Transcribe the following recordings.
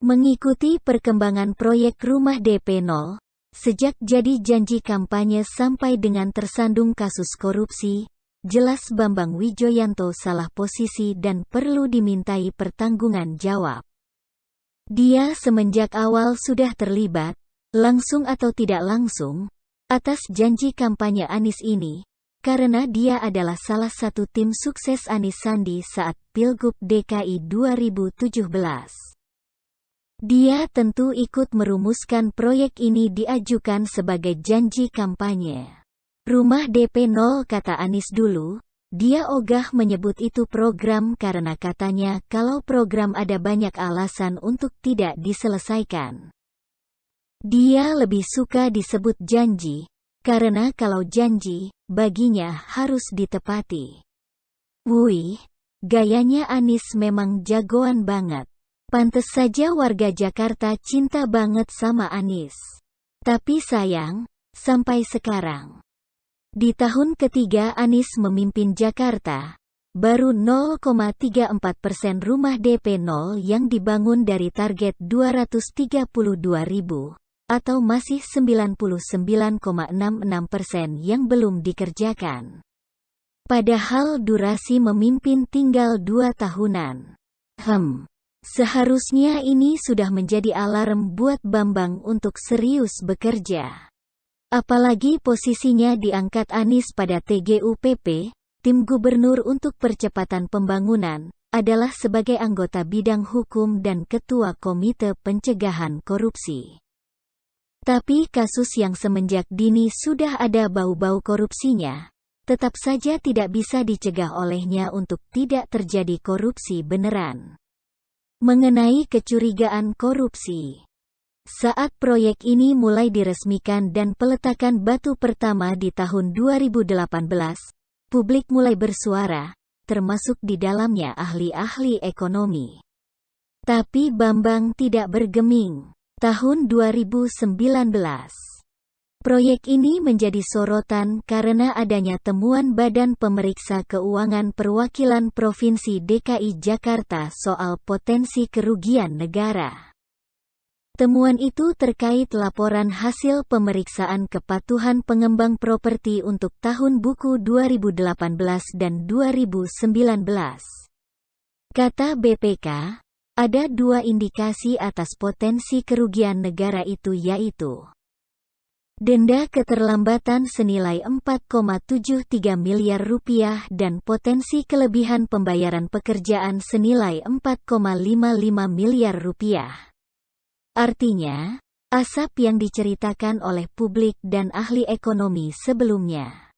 Mengikuti perkembangan proyek rumah DP 0, sejak jadi janji kampanye sampai dengan tersandung kasus korupsi, jelas Bambang Wijoyanto salah posisi dan perlu dimintai pertanggungan jawab. Dia semenjak awal sudah terlibat, langsung atau tidak langsung, atas janji kampanye Anies ini, karena dia adalah salah satu tim sukses Anies Sandi saat Pilgub DKI 2017. Dia tentu ikut merumuskan proyek ini diajukan sebagai janji kampanye. Rumah DP 0 kata Anies dulu, dia ogah menyebut itu program karena katanya kalau program ada banyak alasan untuk tidak diselesaikan. Dia lebih suka disebut janji, karena kalau janji, baginya harus ditepati. Wih, gayanya Anies memang jagoan banget. Pantes saja warga Jakarta cinta banget sama Anies. Tapi sayang, sampai sekarang. Di tahun ketiga Anies memimpin Jakarta, baru 0,34% rumah DP 0 yang dibangun dari target 232.000, atau masih 99,66% yang belum dikerjakan. Padahal durasi memimpin tinggal 2 tahunan. Seharusnya ini sudah menjadi alarm buat Bambang untuk serius bekerja. Apalagi posisinya diangkat Anies pada TGUPP, Tim Gubernur untuk Percepatan Pembangunan, adalah sebagai anggota bidang hukum dan Ketua Komite Pencegahan Korupsi. Tapi kasus yang semenjak dini sudah ada bau-bau korupsinya, tetap saja tidak bisa dicegah olehnya untuk tidak terjadi korupsi beneran. Mengenai kecurigaan korupsi. Saat proyek ini mulai diresmikan dan peletakan batu pertama di tahun 2018, publik mulai bersuara, termasuk di dalamnya ahli-ahli ekonomi. Tapi Bambang tidak bergeming. Tahun 2019. Proyek ini menjadi sorotan karena adanya temuan Badan Pemeriksa Keuangan Perwakilan Provinsi DKI Jakarta soal potensi kerugian negara. Temuan itu terkait laporan hasil pemeriksaan kepatuhan pengembang properti untuk tahun buku 2018 dan 2019. Kata BPK, ada 2 indikasi atas potensi kerugian negara itu yaitu denda keterlambatan senilai 4,73 miliar rupiah dan potensi kelebihan pembayaran pekerjaan senilai 4,55 miliar rupiah. Artinya, asap yang diceritakan oleh publik dan ahli ekonomi sebelumnya.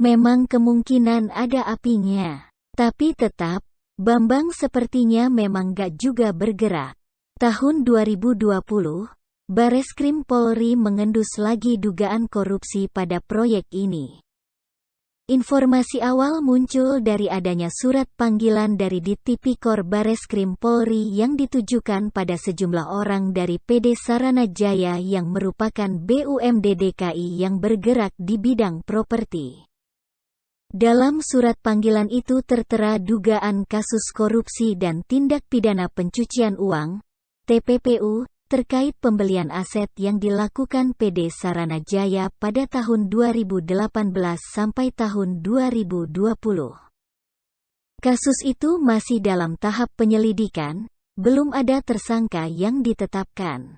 Memang kemungkinan ada apinya. Tapi tetap, Bambang sepertinya memang gak juga bergerak. Tahun 2020, Bareskrim Polri mengendus lagi dugaan korupsi pada proyek ini. Informasi awal muncul dari adanya surat panggilan dari Dittipikor Bareskrim Polri yang ditujukan pada sejumlah orang dari PD Sarana Jaya yang merupakan BUMD DKI yang bergerak di bidang properti. Dalam surat panggilan itu tertera dugaan kasus korupsi dan tindak pidana pencucian uang, TPPU, terkait pembelian aset yang dilakukan PD Sarana Jaya pada tahun 2018 sampai tahun 2020. Kasus itu masih dalam tahap penyelidikan, belum ada tersangka yang ditetapkan.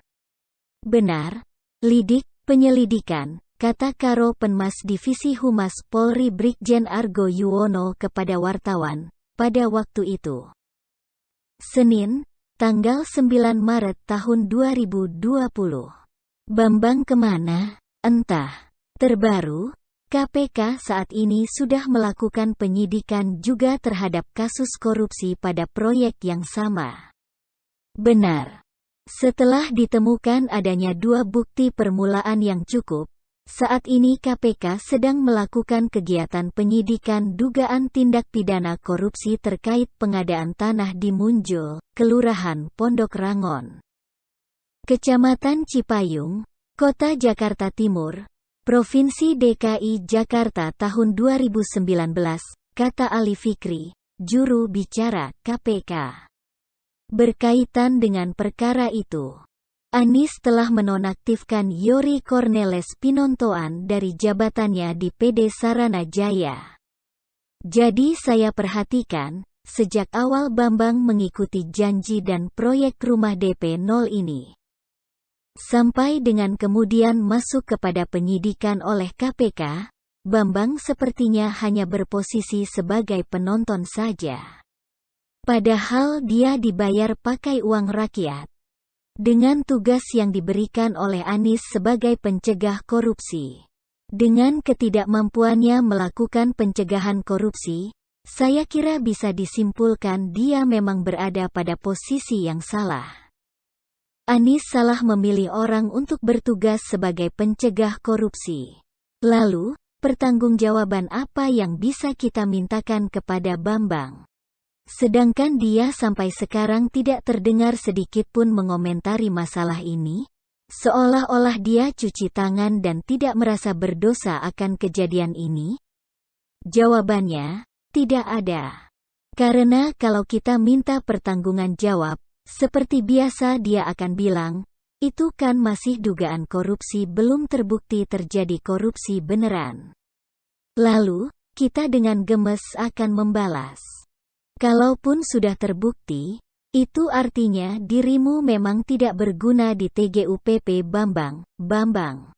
Benar, lidik penyelidikan, kata Karo Penmas Divisi Humas Polri Brigjen Argo Yuwono kepada wartawan, pada waktu itu. Senin, tanggal 9 Maret tahun 2020. Bambang kemana? Entah. Terbaru, KPK saat ini sudah melakukan penyidikan juga terhadap kasus korupsi pada proyek yang sama. Benar. Setelah ditemukan adanya 2 bukti permulaan yang cukup, saat ini KPK sedang melakukan kegiatan penyidikan dugaan tindak pidana korupsi terkait pengadaan tanah di Munjul, Kelurahan Pondok Rangon, Kecamatan Cipayung, Kota Jakarta Timur, Provinsi DKI Jakarta tahun 2019, kata Ali Fikri, juru bicara KPK. Berkaitan dengan perkara itu, Anies telah menonaktifkan Youri Cornelis Pinontoan dari jabatannya di PD Sarana Jaya. Jadi saya perhatikan, sejak awal Bambang mengikuti janji dan proyek rumah DP 0 ini. Sampai dengan kemudian masuk kepada penyidikan oleh KPK, Bambang sepertinya hanya berposisi sebagai penonton saja. Padahal dia dibayar pakai uang rakyat, dengan tugas yang diberikan oleh Anies sebagai pencegah korupsi. Dengan ketidakmampuannya melakukan pencegahan korupsi, saya kira bisa disimpulkan dia memang berada pada posisi yang salah. Anies salah memilih orang untuk bertugas sebagai pencegah korupsi. Lalu, pertanggungjawaban apa yang bisa kita mintakan kepada Bambang? Sedangkan dia sampai sekarang tidak terdengar sedikit pun mengomentari masalah ini, seolah-olah dia cuci tangan dan tidak merasa berdosa akan kejadian ini. Jawabannya, tidak ada. Karena kalau kita minta pertanggungan jawab, seperti biasa dia akan bilang, itu kan masih dugaan korupsi, belum terbukti terjadi korupsi beneran. Lalu, kita dengan gemes akan membalas, kalaupun sudah terbukti, itu artinya dirimu memang tidak berguna di TGUPP Bambang.